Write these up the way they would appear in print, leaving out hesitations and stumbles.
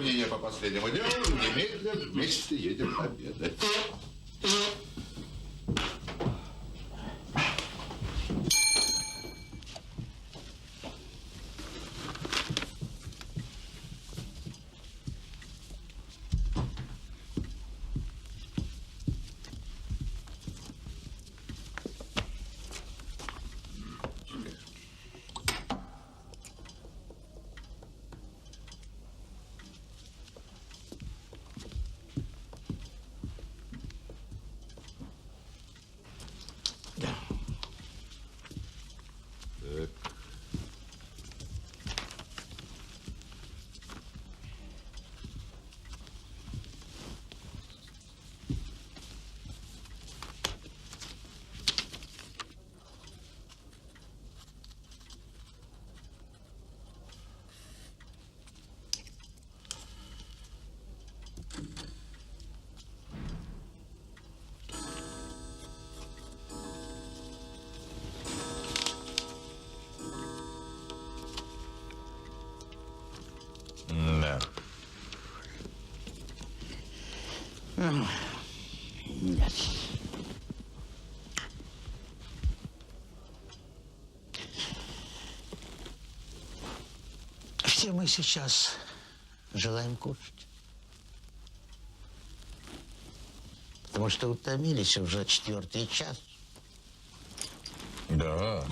мнение по последнему делу, немедленно вместе едем обедать. Да. Нет. Все мы сейчас желаем кушать. Потому что утомились уже 4-й час. Да.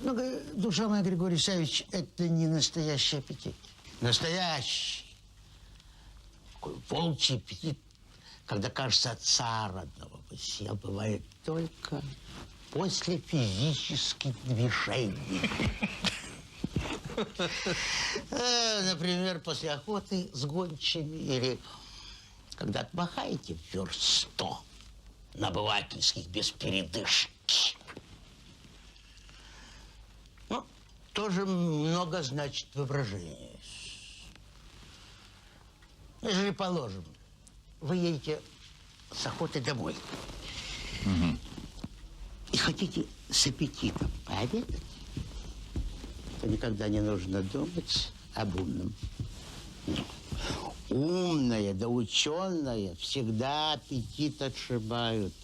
Ну, душа моя, Григорий Савич, это не настоящий аппетит. Настоящий. Такой волчий аппетит, когда, кажется, отца родного посел, бывает только после физических движений. Например, после охоты с гончими или когда отмахаете верст 100 на обывательских без передышки. Ну, тоже много значит воображение. Если, положим, вы едете с охоты домой и хотите с аппетитом пообедать, то никогда не нужно думать об умном. Умная да ученая всегда аппетит отшибают.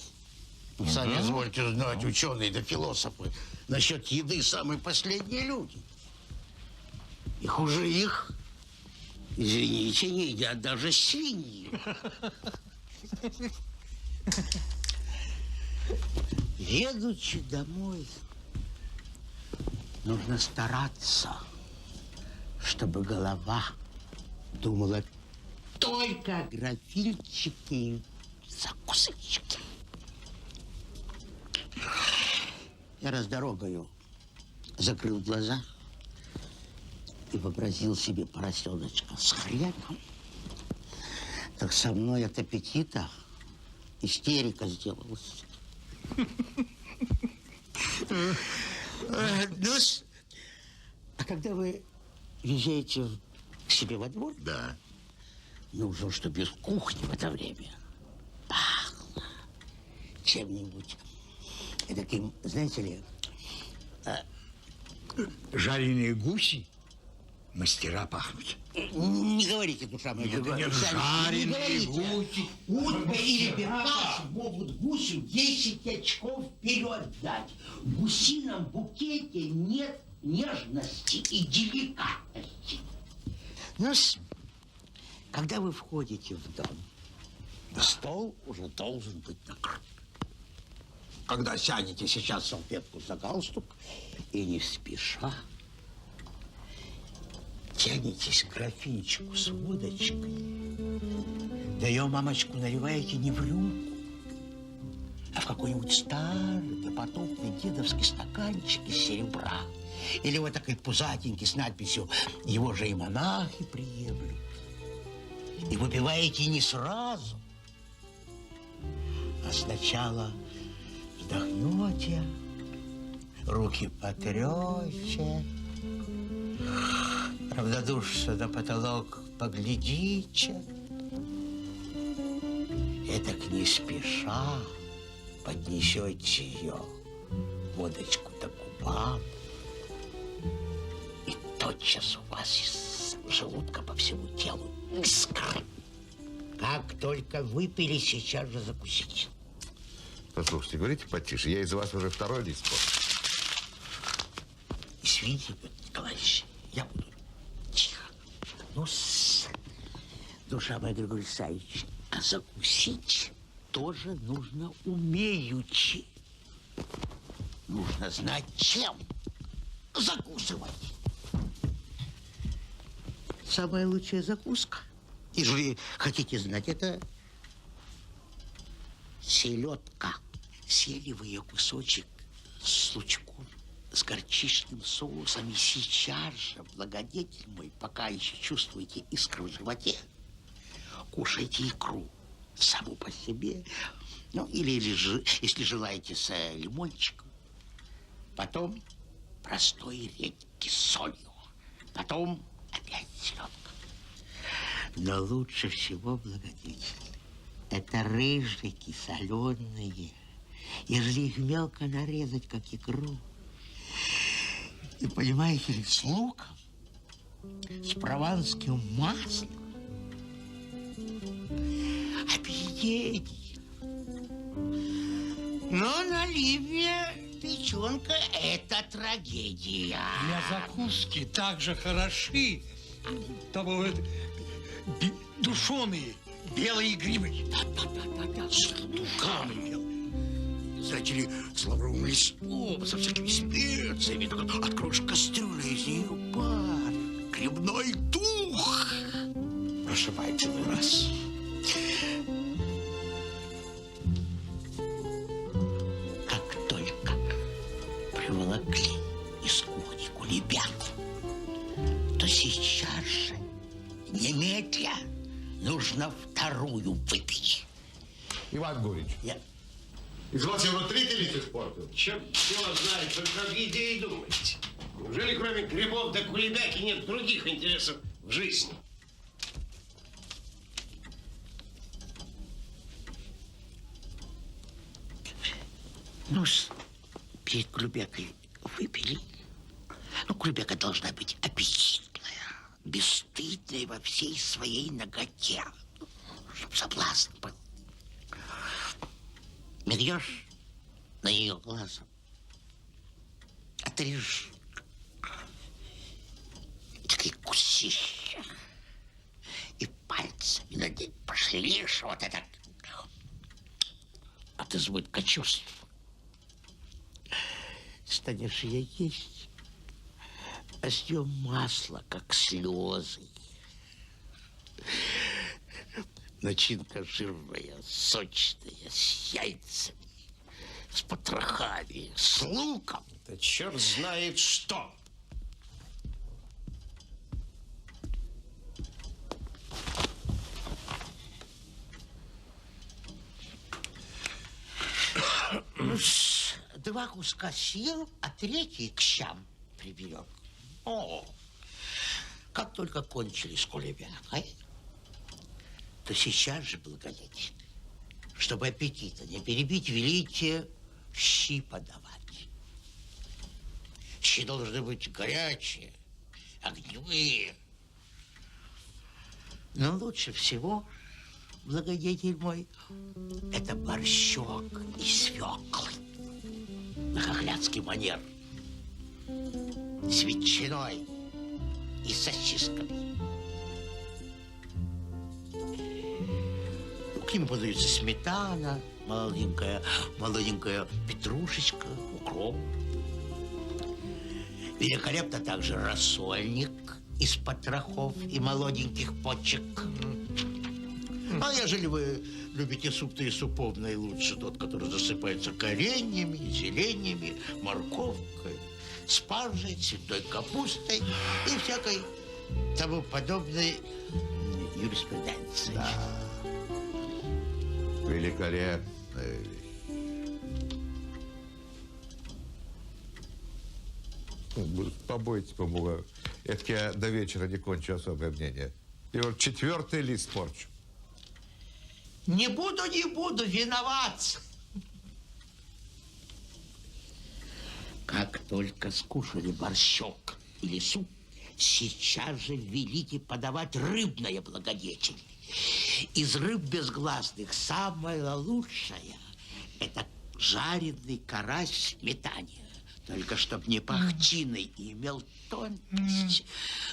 Сами извольте знать, ученые да философы насчет еды самые последние люди. И хуже их, извините, не едят даже свиньи. Едучи домой, нужно стараться, чтобы голова думала только о графинчике и закусочке. Я раз дорогою закрыл глаза и вообразил себе поросеночка с хреном. Так со мной от аппетита истерика сделалась. А когда вы езжаете к себе во двор, Да. нужно, чтобы из кухни в это время пахло чем-нибудь таким, знаете ли... Жареные гуси мастера пахнуть. Не говорите, душа моя. Нет, жареные гуси. Утка или пекас могут гусю 10 очков вперед дать. В гусином букете нет нежности и деликатности. Ну, когда вы входите в дом, стол уже должен быть накрыт. Когда сядете сейчас салфетку за галстук и не спеша тянетесь к графинчику с водочкой, да ее, мамочку, наливаете не в рюмку, а в какой-нибудь старый допотопный дедовский стаканчик из серебра. Или вот такой пузатенький с надписью «Его же и монахи приемлют». И выпиваете не сразу, а сначала вдохнете, руки потрете, равнодушно на потолок поглядите. Этак не спеша поднесете ее, водочку до губам, и тотчас у вас из желудка по всему телу искры. Как только выпили, сейчас же закусить. Послушайте, говорите потише. Я из-за вас уже второй лист понял. Извините, Петр Николаевич, я буду тихо. Ну, душа моя, Григорий Исаевич, а закусить тоже нужно умеючи. Нужно знать, чем закусывать. Самая лучшая закуска, если хотите знать, это селедка. Съели вы ее кусочек с лучком, с горчичным соусом, и сейчас же, благодетель мой, пока еще чувствуете искру в животе, кушайте икру саму по себе, ну, или если желаете, с лимончиком. Потом простой редьки с солью. Потом опять селедка. Но лучше всего, благодетель, это рыжики соленые. Если их мелко нарезать, как икру, и, понимаете ли, с луком, с прованским маслом, объедение. Но на Ливе печенка – это трагедия. Для закуски так же хороши. Там бывают душеные белые грибы. Да, с луками. Знаете ли, с лавровым листом, со всякими специями. Так откроешь кастрюлю, из нее пар, грибной дух. Прошивайте вы раз. Как только приволокли из кухни кулебяк, то сейчас же, немедля, нужно вторую выпить. Иван Гурич. Из вас я вот третий лист испортил. Черт его знает, только об еде и думаете. Неужели кроме грибов да кулебяки нет других интересов в жизни? Ну, перед кулебякой выпили. Ну, кулебяка должна быть аппетитная, бесстыдная во всей своей наготе. Чтоб соблазн был. Мигнешь на нее глазом, отрежешь, такие кусища, и пальцами на ней пошевелишь, вот это от избытка чувств. Станешь ее есть, а с нее масло, как слезы. Начинка жирная, сочная, с яйцами, с потрохами, с луком. Да черт знает что. Ну, два куска съел, а третий к щам приберег. О, как только кончились кулебякой, то сейчас же, благодетель, чтобы аппетита не перебить, велите щи подавать. Щи должны быть горячие, огневые. Но лучше всего, благодетель мой, это борщок из свеклы на хохлядский манер, с ветчиной и сосисками. К нему подается сметана, молоденькая петрушечка, укроп. Великолепно также рассольник из потрохов и молоденьких почек. А ежели вы любите суп, то и суповный лучше тот, который засыпается кореньями, зеленьями, морковкой, спаржей, цветной капустой и всякой тому подобной юриспруденции. Да. Великолепная вещь. Побойтесь, побугаю. Это я до вечера не кончу особое мнение. И вот четвертый лист порчу. Не буду виноват. Как только скушали борщок или суп, сейчас же велите подавать рыбное благодетель. Из рыб безгласных самая лучшая – это жареный карась в сметане. Только чтоб не пахтиной и имел тонкость.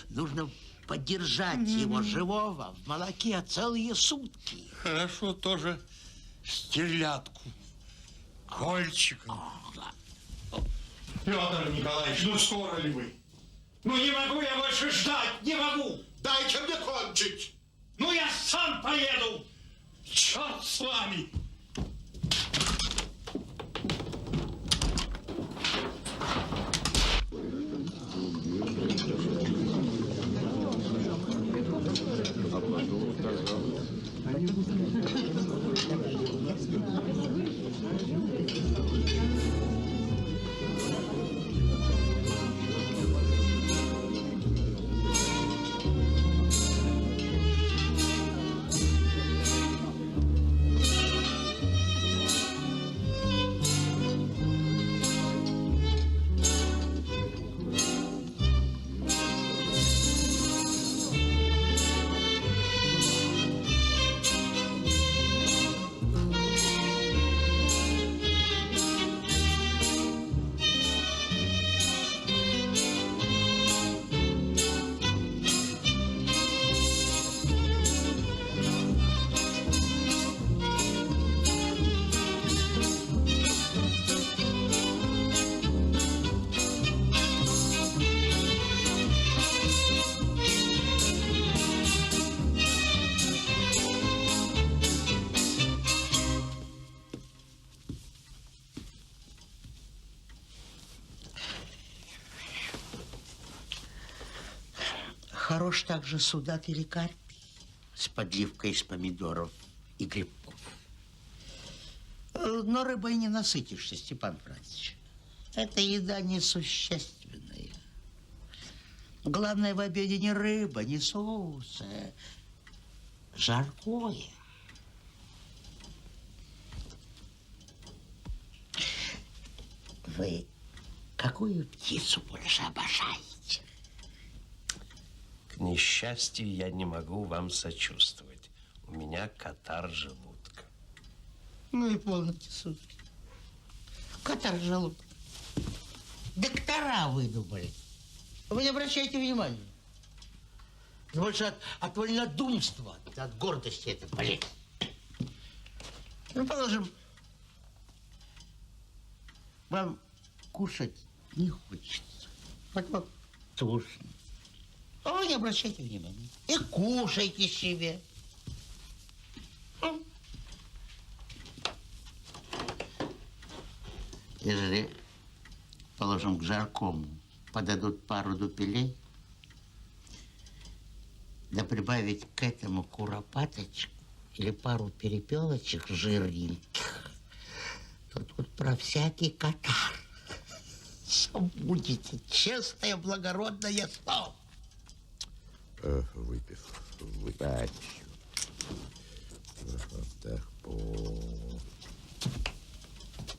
Нужно подержать его живого в молоке целые сутки. Хорошо тоже стерлядку. Кольчиком. Петр Николаевич, ну скоро ли вы? Ну не могу я больше ждать, не могу. Дайте мне кончить. Ну я сам поеду. Черт с вами. Хорош также судак или карпий с подливкой из помидоров и грибов. Но рыбой не насытишься, Степан Францович. Это еда несущественная. Главное в обеде не рыба, не соус, а жаркое. Вы какую птицу больше обожаете? К несчастью, я не могу вам сочувствовать. У меня катар желудка. Ну и полностью, сударь. Катар желудка. Доктора выдумали. Вы не обращайте внимания. Больше от вольнодумства, от гордости это болезнь. Ну, положим, вам кушать не хочется. Вот тошно. А вы не обращайте внимания. И кушайте себе. Если, положим, к жаркому подадут пару дупелей, да прибавить к этому куропаточку или пару перепелочек жирненьких, то тут про всякий катар забудете. Честное, благородное слово. Выпив. Так,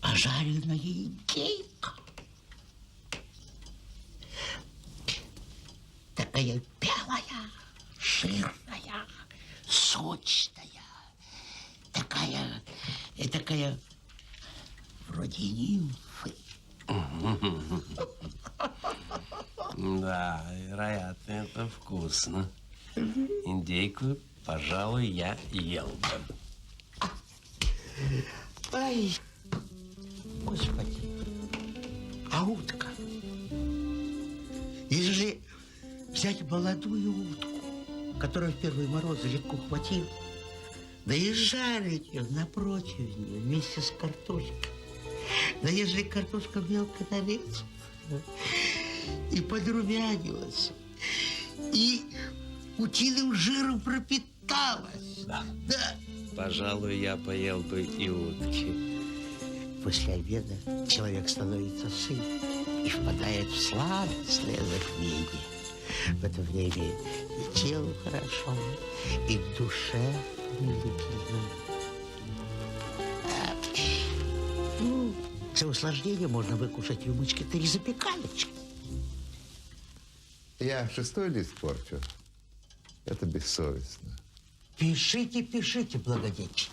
А жареная индейка такая белая, жирная, сочная, такая вроде нимфы. Да, вероятно, это вкусно. Индейку, пожалуй, я ел бы. Ай, Господи, а утка? Если взять молодую утку, которую в первые морозы легко хватил, да и жарить ее на противне вместе с картошкой, да ежели картошка мелко нарезана и подрумянилась, и утиным жиром пропиталась. Да. Да. Пожалуй, я поел бы и утки. После обеда человек становится сыт и впадает в сладостное забвение. В это время и телу хорошо, и душе умилительно. Для усложнения можно выкушать рюмочки 3 запеканочки. Я 6-й лист порчу. Это бессовестно. Пишите, пишите, благодетель.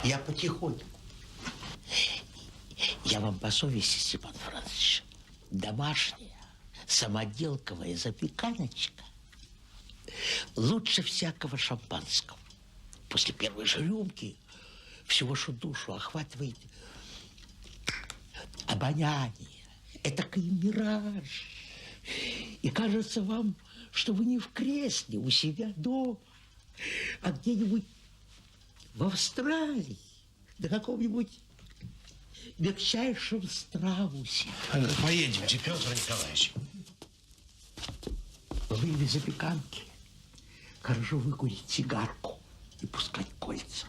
Я потихоньку. Я вам по совести, Степан Францович, домашняя самоделковая запеканочка лучше всякого шампанского. После первой же рюмки всего, что душу охватывает обоняние, этакий мираж. И кажется вам, что вы не в кресле у себя дома, а где-нибудь в Австралии, на каком-нибудь мягчайшем страусе. Поедемте, Петр Николаевич. Вы без запеканки хорошо выкурить сигарку и пускать кольца.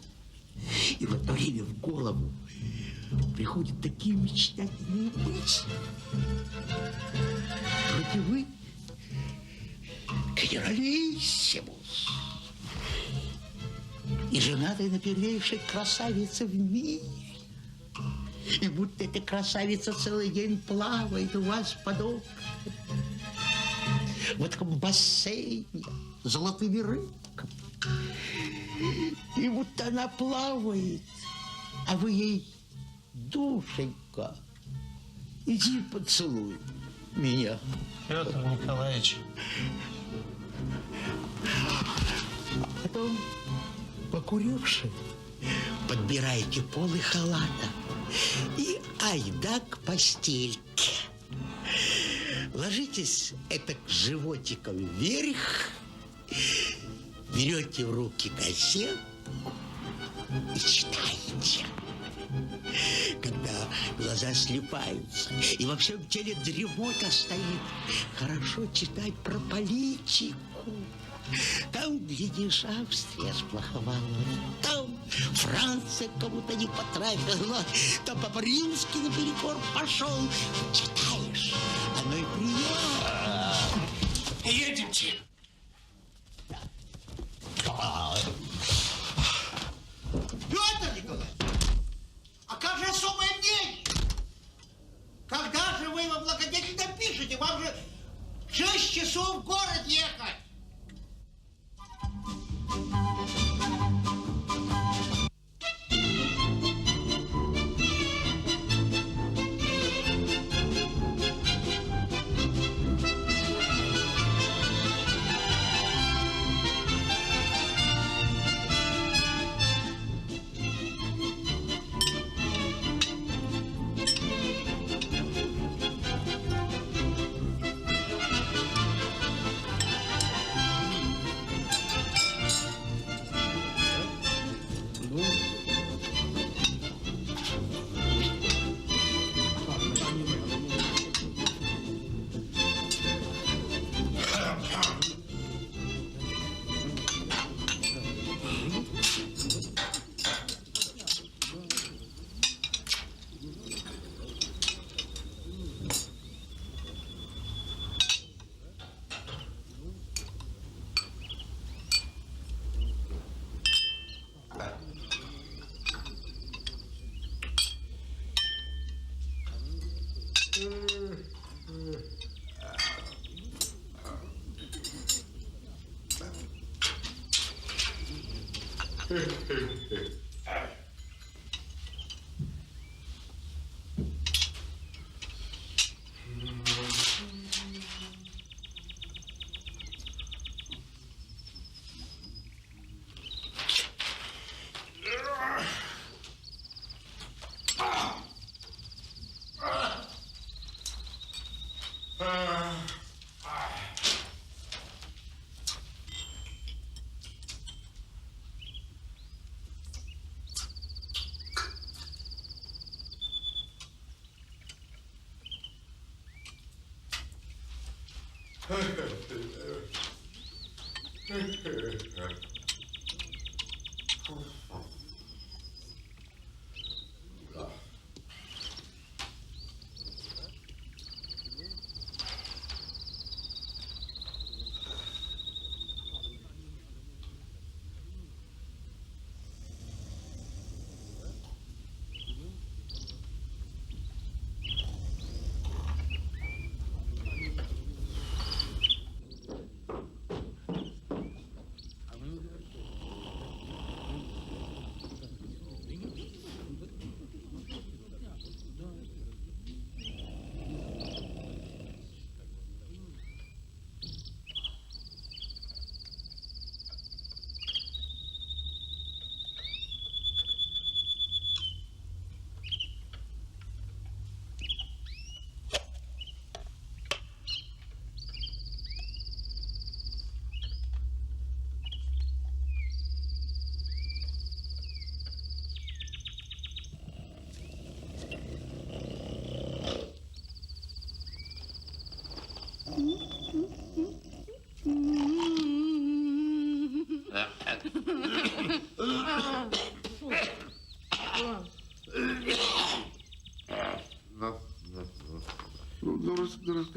И в это время в голову приходят такие мечтательные мысли. Вроде вы генералиссимус и женатый на первейшей красавице в мире. И будто эта красавица целый день плавает у вас под окнами. В этом бассейне с золотыми рыбками. И будто она плавает, а вы ей: душенька, иди поцелуй меня. Петр Николаевич. Потом, покуривши, подбираете полы халата и айда к постельке. Ложитесь этак животиком вверх, берете в руки газету и читаете. Когда глаза слипаются и во всем теле дремота стоит, хорошо читать про политику. Там, глядишь, Австрия сплоховала, там Франция кому-то не потрафила, там Папа Римский наперекор пошел. Читаешь, оно и приятно. Едемте. Петр Николаевич, а как же особое мнение? Когда же вы во благодетель напишете? Вам же 6 часов в город ехать.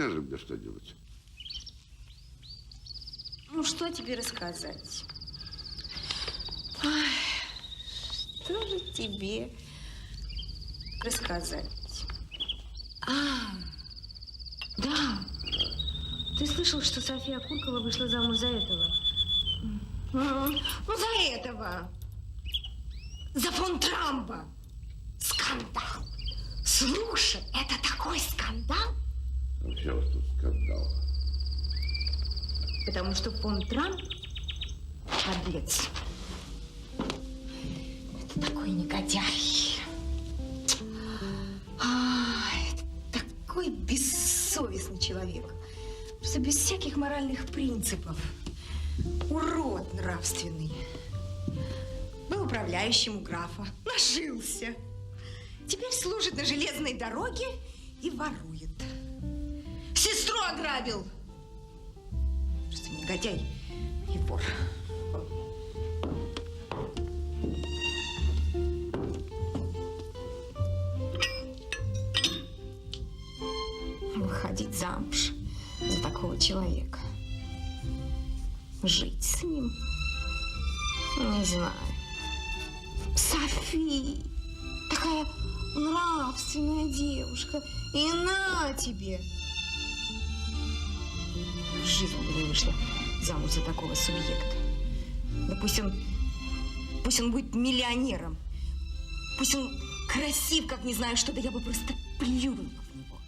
Скажи мне что-нибудь. Ну, что тебе рассказать? Ой, что же тебе рассказать? Да. Ты слышал, что София Куркова вышла замуж за этого? Ну, за этого. За фон Трампа. Скандал. Слушай, это такой скандал. Ну, чего ж тут скандал? Потому что фон Трамп подлец. Это такой негодяй. Это такой бессовестный человек. Просто без всяких моральных принципов. Урод нравственный. Был управляющим у графа. Нажился. Теперь служит на железной дороге и ворует. Сестру ограбил. Просто негодяй и вор. Выходить замуж за такого человека. Жить с ним? Не знаю. Софи, такая нравственная девушка. И на тебе. В жизни бы не вышла замуж за такого субъекта. Да пусть он будет миллионером. Пусть он красив, как не знаю что, да я бы просто плюнула в него.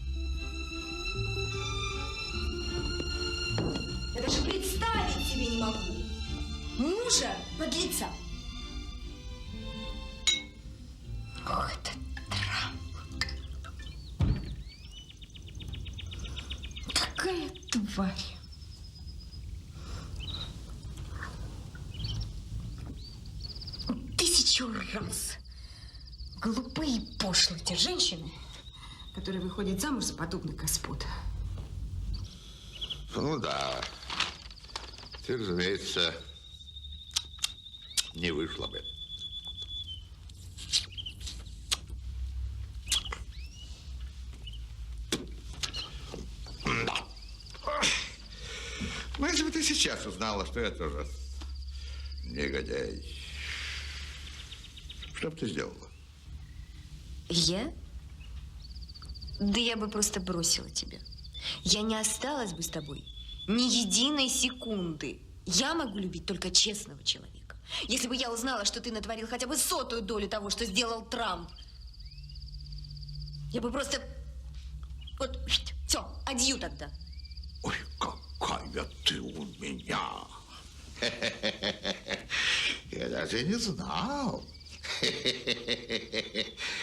Я даже представить себе не могу. Мужа подлеца. Ох, это Трамп. Какая тварь. Тысячу раз глупые и пошлые те женщины, которые выходят замуж за подобных господ. Ну да. Ты, разумеется, не вышла бы. Да. Ну, если бы ты сейчас узнала, что я тоже негодяй, что бы ты сделала? Я? Да я бы просто бросила тебя. Я не осталась бы с тобой ни единой секунды. Я могу любить только честного человека. Если бы я узнала, что ты натворил хотя бы 100-ую долю того, что сделал Трамп, я бы просто... Вот, все, адью тогда. Ой, какая ты у меня. Я даже не знал.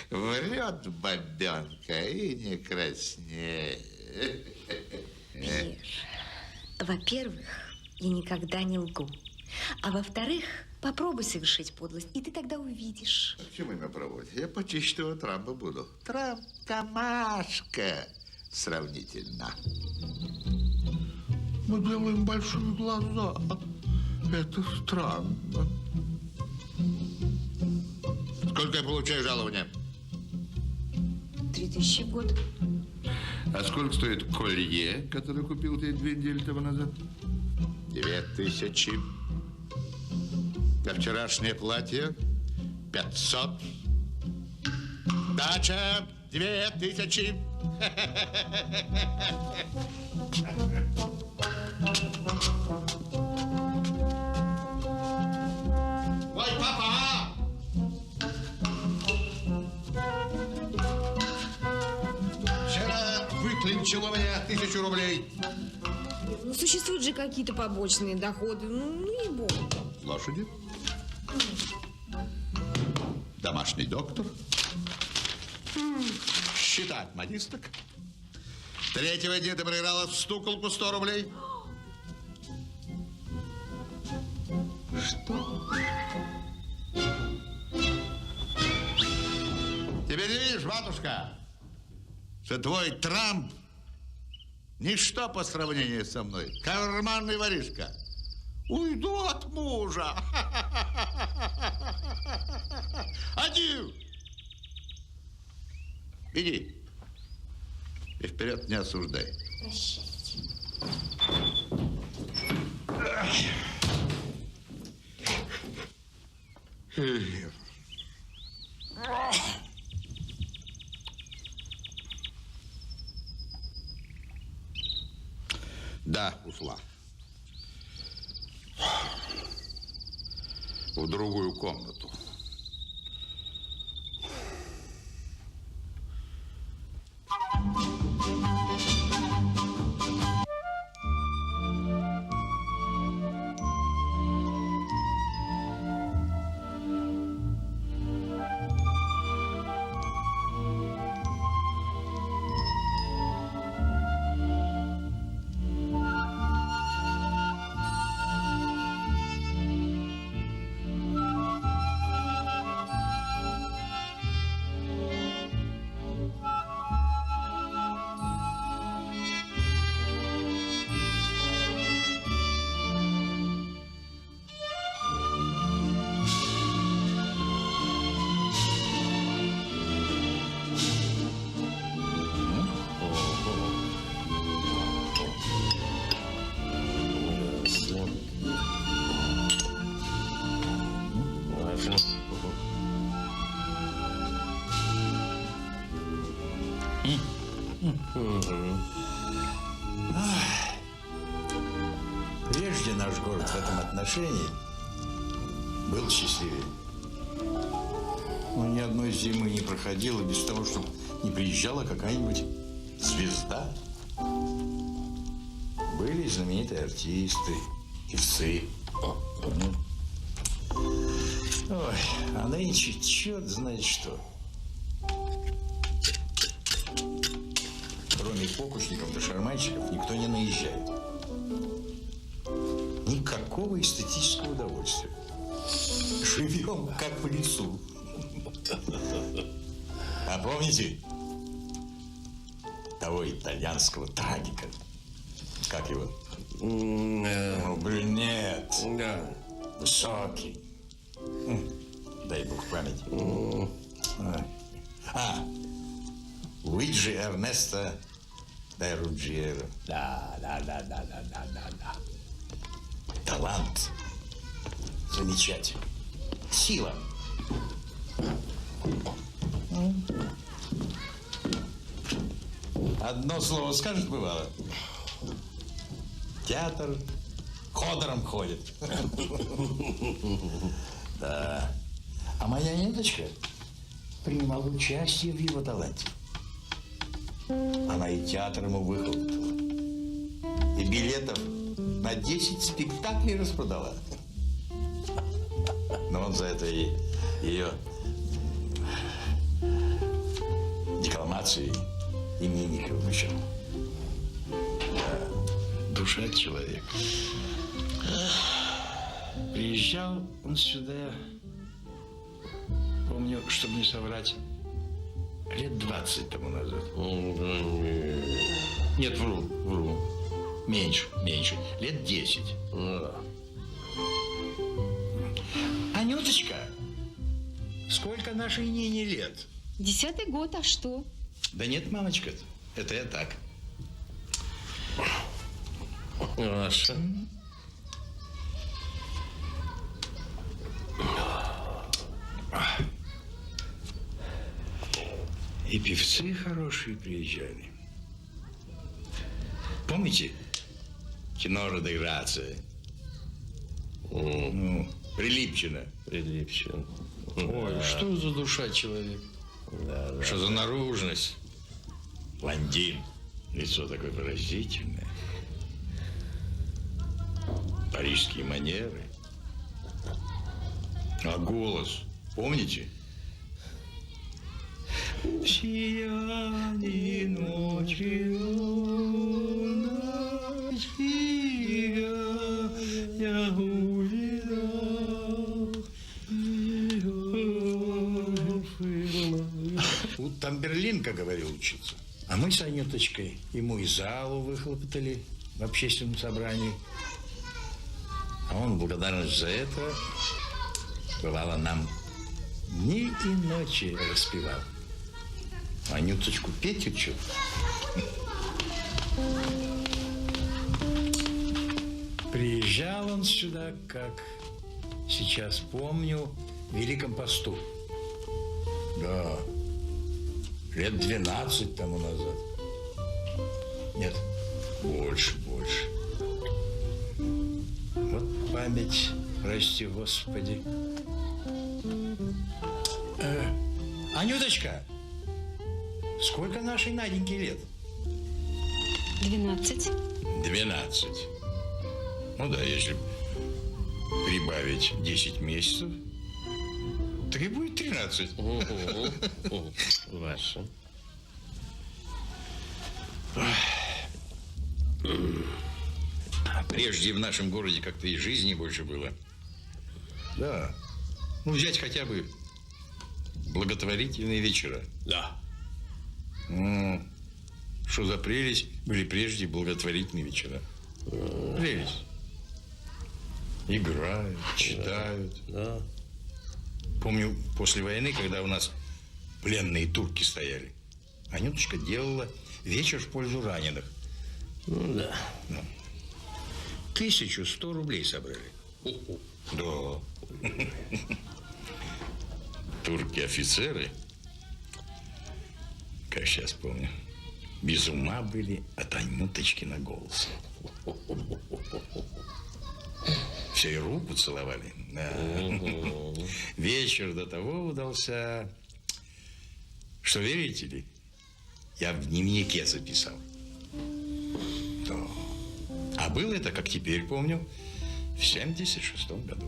Врет бабенка и не краснеет. Пьер, во-первых, я никогда не лгу. А во-вторых, попробуй совершить подлость, и ты тогда увидишь. К чему меня проводить? Я почище того Трампа буду. Трамп – камашка сравнительно. Мы делаем большие глаза. Это странно. Сколько я получаю жалования? 3000 в год. А сколько стоит колье, которое купил ты 2 недели тому назад? 2000. А вчерашнее платье 500. Дача 2000. Ой, папа! Вчера выклинчил у меня 1000 рублей. Ну, существуют же какие-то побочные доходы. Ну, не бог. Лошади. Домашний доктор. Считать модисток. 3-го дня ты проиграла в стуколку 100 рублей. Что? Теперь не видишь, матушка, что твой Трамп ничто по сравнению со мной. Карманный воришка. Уйду от мужа. Один. Иди. И вперед не осуждай. Про счастье. Да, ушла. В другую комнату. Прежде наш город в этом отношении был счастливее. Но ни одной зимы не проходило без того, чтобы не приезжала какая-нибудь звезда. Были знаменитые артисты, певцы. Ой, а нынче черт знает что. Кроме фокусников да шарманщиков никто не наезжает. Никакого эстетического удовольствия. Живем как в лесу. А помните того итальянского трагика? Как его? Ну, брюнет. Да. Высокий. Дай бог памяти. Луиджи Эрнесто де Руджиеро. Да. Талант. Замечательный. Сила. Одно слово скажет, бывало. Театр ходором ходит. Да. А моя неточка принимала участие в его таланте. Она и театр ему выхлопотала. И билетов на 10 спектаклей распродала. Но он за это и ее декламацией и мимикой вымещал. Да. Душа человека. Приезжал он сюда, помню, чтобы не соврать, лет 20 тому назад. Нет, вру. Меньше. Лет 10. Анюточка, сколько нашей Нине лет? 10-й год, а что? Да нет, мамочка, это я так. Ваша. И певцы хорошие приезжали. Помните? Тенора де Грация. Ну, Прилипчина. Прилипчина. Ой, что за душа человек? Что за наружность? Блондин. Лицо такое выразительное. Парижские манеры. А голос, помните? В сиянии ночи я увидал. У Тамберлин, как говорил, учиться. А мы с Анюточкой ему и залу выхлопотали в общественном собрании. А он в благодарность за это, бывало, нам дни и ночи распевал. Анюточку петь учил. Приезжал он сюда, как сейчас помню, в Великом посту. Да, лет 12 тому назад. Нет, больше. Вот память, прости Господи. Анюточка, сколько нашей Наденьке лет? 12. 12. Ну да, если прибавить 10 месяцев, так и будет 13. Ваша. Прежде в нашем городе как-то и жизни больше было. Да. Ну, взять хотя бы благотворительные вечера. Да. Что за прелесть были прежде благотворительные вечера. Прелесть. Играют, читают. Да. Помню, после войны, когда у нас пленные турки стояли, Анюточка делала вечер в пользу раненых. Ну да. 1100 рублей собрали. Да. Турки-офицеры, как сейчас помню, без ума были от Анюточкина голоса. Все и руку целовали. Да. Вечер до того удался, что, верите ли, я в дневнике записал. Да. А было это, как теперь помню, в 76-м году.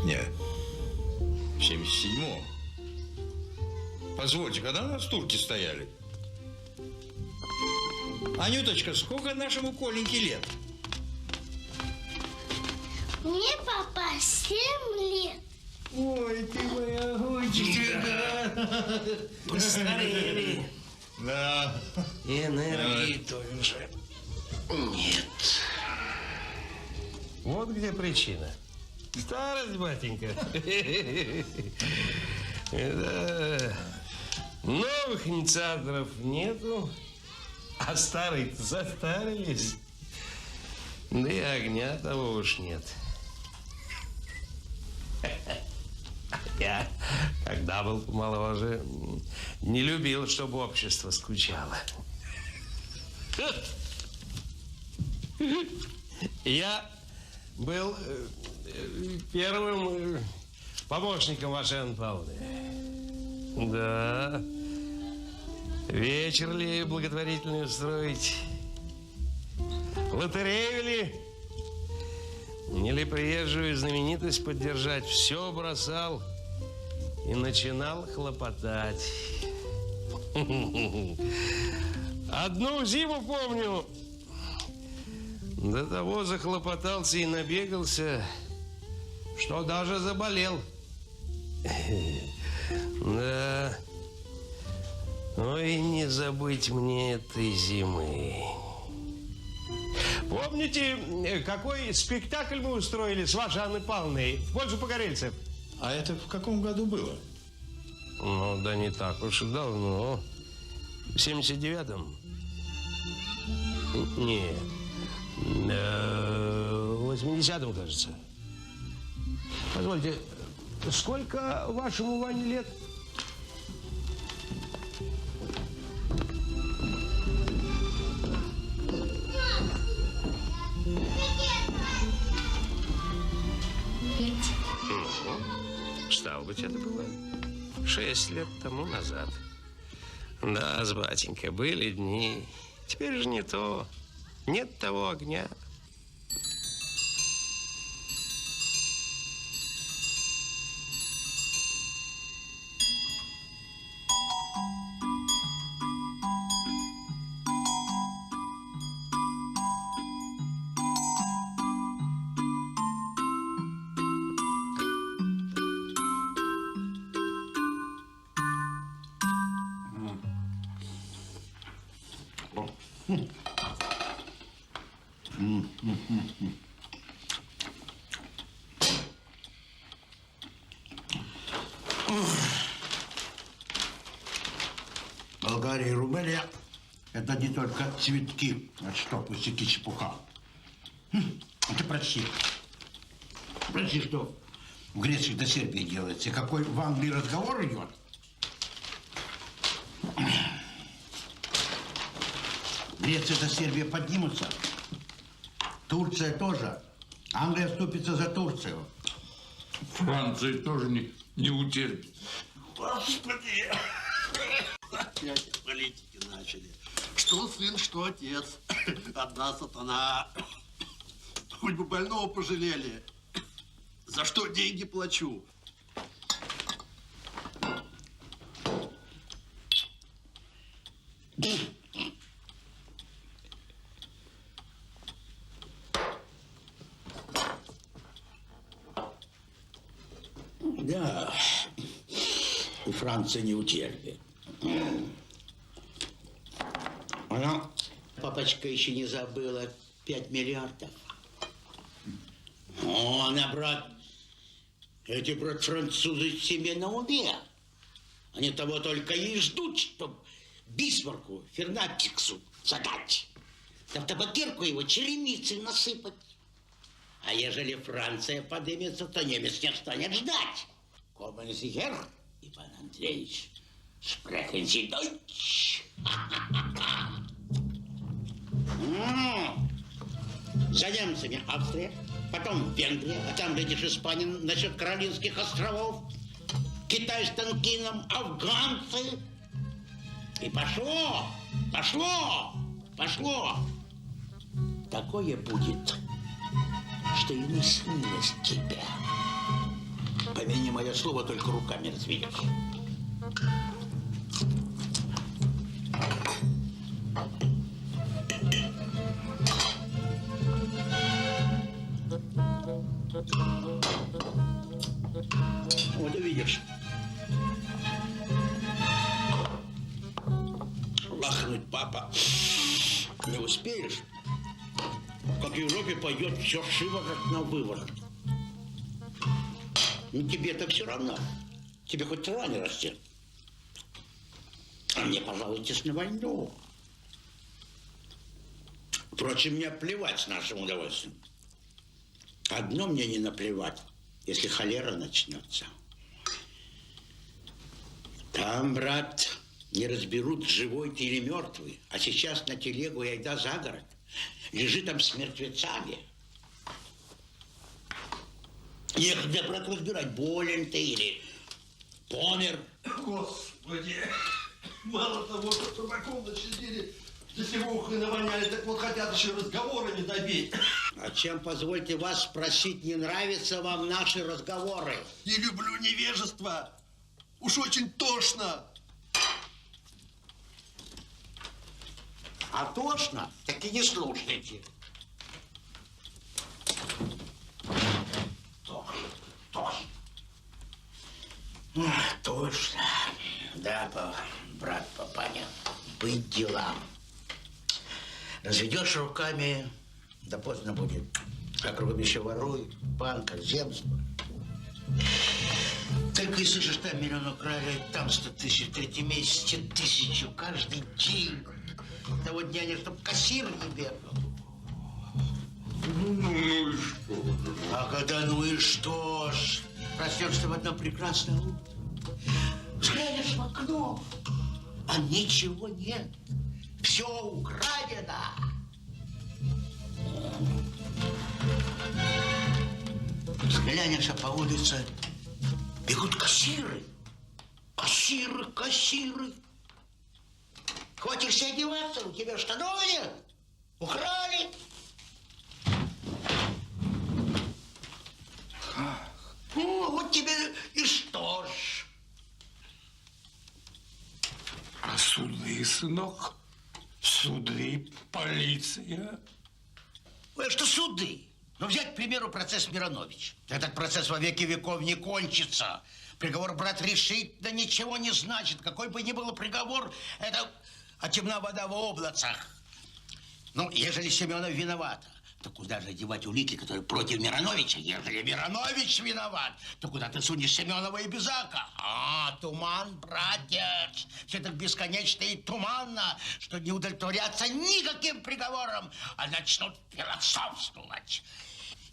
Нет, в 77-м. Позвольте, когда у нас турки стояли? Анюточка, сколько нашему Коленьке лет? Мне, папа, 7 лет. Ой, ты моя огончика. Постарели. Да. И энергии той же нет. Вот где причина. Старость, батенька. Да. Новых инициаторов нету, а старые-то застарились. Да и огня того уж нет. Я, когда был помоложе, не любил, чтобы общество скучало. Я был первым помощником вашей Анны Павловны. Да. Вечер ли благотворительный устроить? Лотерею ли? Или приезжую знаменитость поддержать? Все бросал и начинал хлопотать. Одну зиму помню. До того захлопотался и набегался, что даже заболел. Да. Ой, не забыть мне этой зимы. Помните, какой спектакль мы устроили с вашей Анной Павловной в пользу погорельцев? А это в каком году было? Ну, да не так уж и давно. В 79-м? Не. В 80-м, кажется. Позвольте, сколько вашему Ване лет? Стало быть, это было 6 лет тому назад. Да, с батенькой были дни. Теперь же не то. Нет того огня. Болгария и Румыния Это не только цветки. Это что, пустяки, чепуха. Ты прочти. Прочти, что в Греции до Сербии делается. И какой в Англии разговор идет. Греция до Сербии поднимутся. Турция тоже. Англия вступится за Турцию. Франция тоже не утерпит. Господи! Опять политики начали. Что сын, что отец. Одна сатана. Хоть бы больного пожалели. За что деньги плачу? Да, и Франция не утерпит. Она, папочка, еще не забыла 5 миллиардов. О, она, брат, эти, брат, французы себе на уме. Они того только и ждут, чтобы Бисмарку, Фернандексу задать. Да в табакерку его черемицы насыпать. А ежели Франция поднимется, то немец не станет ждать. Kommen Sie her, Иван Андреевич. Sprechen Sie Deutsch. За немцами Австрия, потом Венгрия, а там, видишь, Испания насчет Каролинских островов. Китай с Танкином, афганцы. И пошло, пошло, пошло. Такое будет, что и не снилось тебя. Помяни мое слово, только руками разведешь. Вот увидишь. Лахнуть, папа, не успеешь, как в Европе пойдет все шиворот на выворот. Ну, тебе-то все равно. Тебе хоть трава не растет. А мне, пожалуйтесь, на войну. Впрочем, мне плевать с нашим удовольствием. Одно мне не наплевать, если холера начнется. Там, брат, не разберут, живой ты или мертвый. А сейчас на телегу и айда за город. Лежи там с мертвецами. Ехать, брат, разбирать, болен ты или помер. Господи! Мало того, что табаком начистили, засевухой навоняли, так вот хотят еще разговорами добить. А чем, позвольте вас спросить, не нравятся вам наши разговоры? Не люблю невежество. Уж очень тошно. А тошно? Так и не слушайте. Тошно. Да, брат Папаня, быть делам. Разведешь руками, да поздно будет. А кругом еще воруют, банка, земство. Только и слышишь, там миллион украли, там 100 тысяч, в третьем месяце 1000 каждый день. Того дня не, чтоб кассир не бегал. Ну и что? А когда ну и что ж, проснешься в одно прекрасное утро, взглянешь в окно, а ничего нет. Все украдено. Взглянешь, а по улице бегут кассиры. Кассиры, кассиры. Хочешь одеваться, у тебя штанов нет? Украли. Ну, вот тебе и что ж. А суды, сынок? Суды, полиция? Ой, что суды? Ну, взять, к примеру, процесс Миронович. Этот процесс во веки веков не кончится. Приговор, брат, решить, да ничего не значит. Какой бы ни был приговор, это темна вода в облацах. Ну, ежели Семенов виновата, Так куда же девать улики, которые против Мироновича? Ежели Миронович виноват, то куда ты сунешь Семенова и Безака? Туман, братец. Все так бесконечно и туманно, что не удовлетворятся никаким приговором, а начнут философствовать.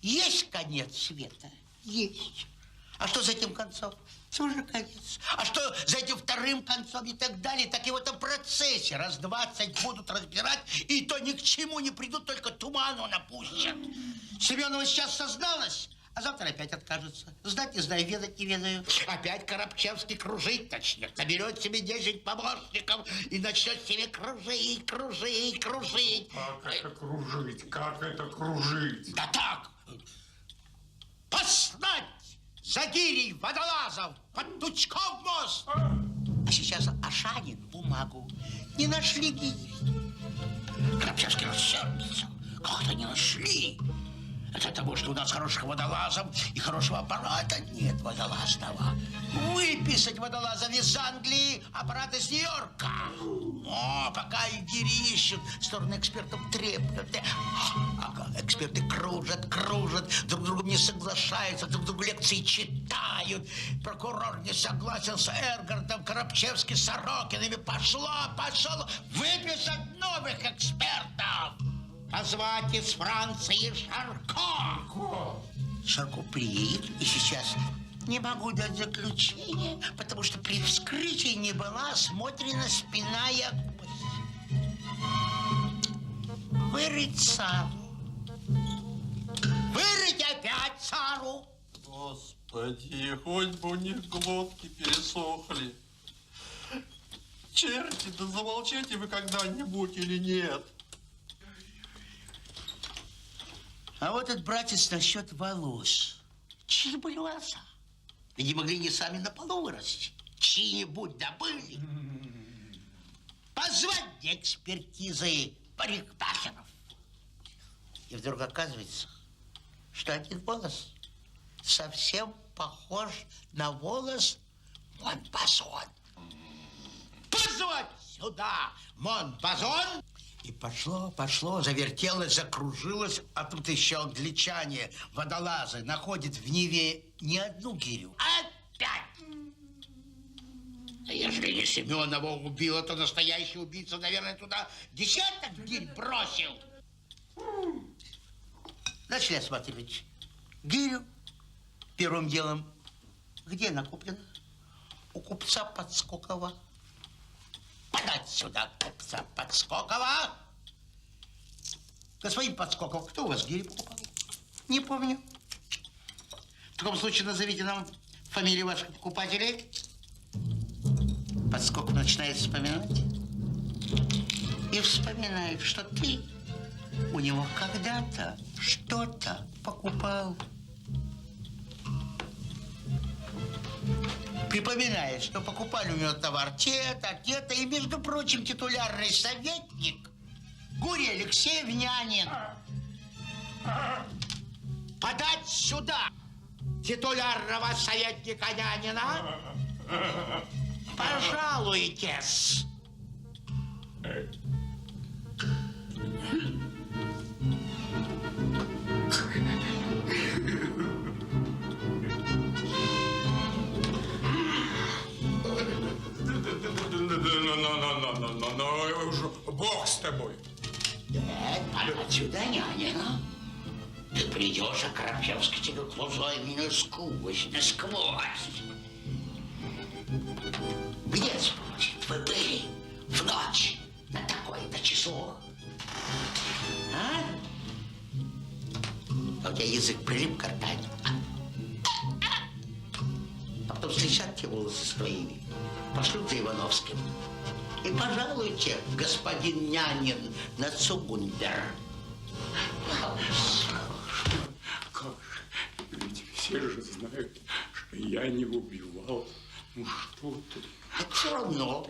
Есть конец света? Есть. А что за этим концом? Тоже конец. А что за этим вторым концом и так далее? Так и в этом процессе раз 20 будут разбирать, и то ни к чему не придут, только туману напустят. Семенова сейчас созналась, а завтра опять откажется. Знать не знаю, ведать не ведаю. Опять Коробчевский кружить начнет. Наберет себе 10 помощников и начнет себе кружить. Как это кружить? Как это кружить? Да так! Послать за гирей водолазов под Тучков мост! А сейчас Ашанин бумагу не нашли гири. Коробчевский рассердится. Как-то не нашли. Это потому, что у нас хороших водолазов и хорошего аппарата нет водолазного. Выписать водолазов из Англии, аппарат из Нью-Йорка. О, пока и гири ищут, стороны экспертов треплют. Ага, эксперты кружат, друг с другом не соглашаются, друг другу лекции читают. Прокурор не согласен с Эргардом, Коробчевский с Сорокиными. Пошло. Выписать новых экспертов. Позвать из Франции Шарко. Шарко приедет и сейчас не могу дать заключение, потому что при вскрытии не была осмотрена спинная кость. Вырыть Сару. Вырыть опять Сару. Господи, хоть бы у них глотки пересохли. Черти, да замолчите вы когда-нибудь или нет? А вот этот братец насчет волос. Чьи были волоса? Ведь не могли не сами на полу вырасти. Чьи-нибудь добыли. Позвать для экспертизы парикмахеров. И вдруг оказывается, что один волос совсем похож на волос Монпасон. Позвать сюда Монпасон! И пошло, завертелось, закружилось, а тут еще англичане, водолазы, находят в Неве не одну гирю, а 5. А если не Семенова убила, то настоящий убийца, наверное, туда 10 гирь бросил. Начали осматривать гирю. Первым делом, где она куплена? У купца Подскокова. Подать сюда купца Подскокова. Господин Подскоков, кто у вас гири покупал? Не помню. В таком случае назовите нам фамилии ваших покупателей. Подскоков начинает вспоминать. И вспоминает, что ты у него когда-то что-то покупал. Припоминает, что покупали у него товар те-то, и, между прочим, титулярный советник Гурий Алексеев Нянин. Подать сюда титулярного советника Нянина. Пожалуйтесь. Бог с тобой. Подать сюда Нянина. Ты придешь, а Коробчевский тебе глазами насквозь. Где, спросит, вы были в ночь на такое-то число? А у тебя язык прилип к артани. А потом слышат те волосы своими, пошлют за Ивановским. И пожалуйте, господин Нянин, на Цугундер. Как же? Ведь все же знают, что я не убивал. Ну что ты? А все равно.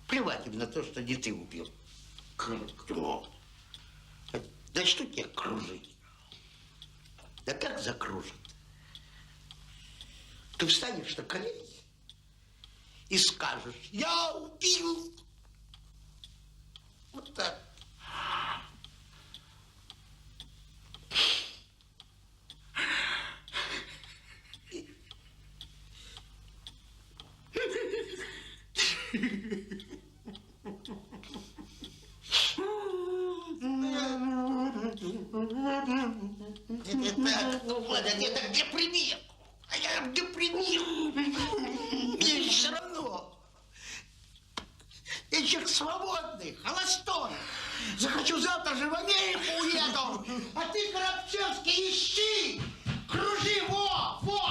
Плевать им на то, что не ты убил. Как? Да что тебе кружить? Да как закружит? Ты встанешь на колени и скажешь: я убил. Вот так. Ладно, это для пример. А я для пример. Мне все равно. Я человек свободный, холостой. Захочу завтра же в Америку уеду. А ты, Коробчевский, ищи. Кружи, вот.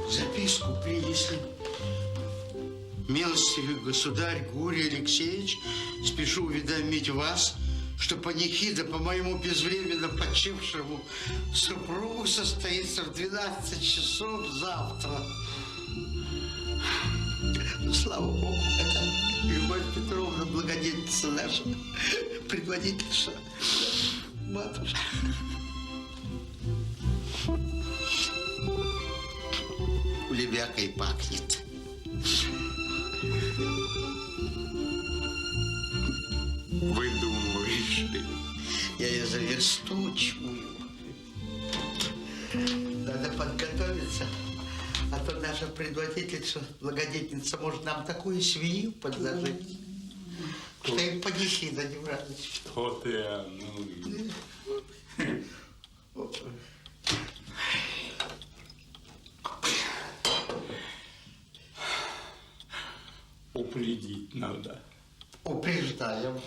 Записку принесли. Милостивый государь Гурий Алексеевич, спешу уведомить вас, что панихида по моему безвременно почившему супругу состоится в 12 часов завтра. Ну, слава Богу, это Любовь Петровна, благодетельница наша, предводительша, матушка. Лебякой пахнет. Выдумываешь ли? Я ее за версту чую. Надо подготовиться, а то наша предводительница, благодетельница, может нам такую свинью подложить, что им панихида не вразить. Вот и оно. Упредить надо. Упреждаем.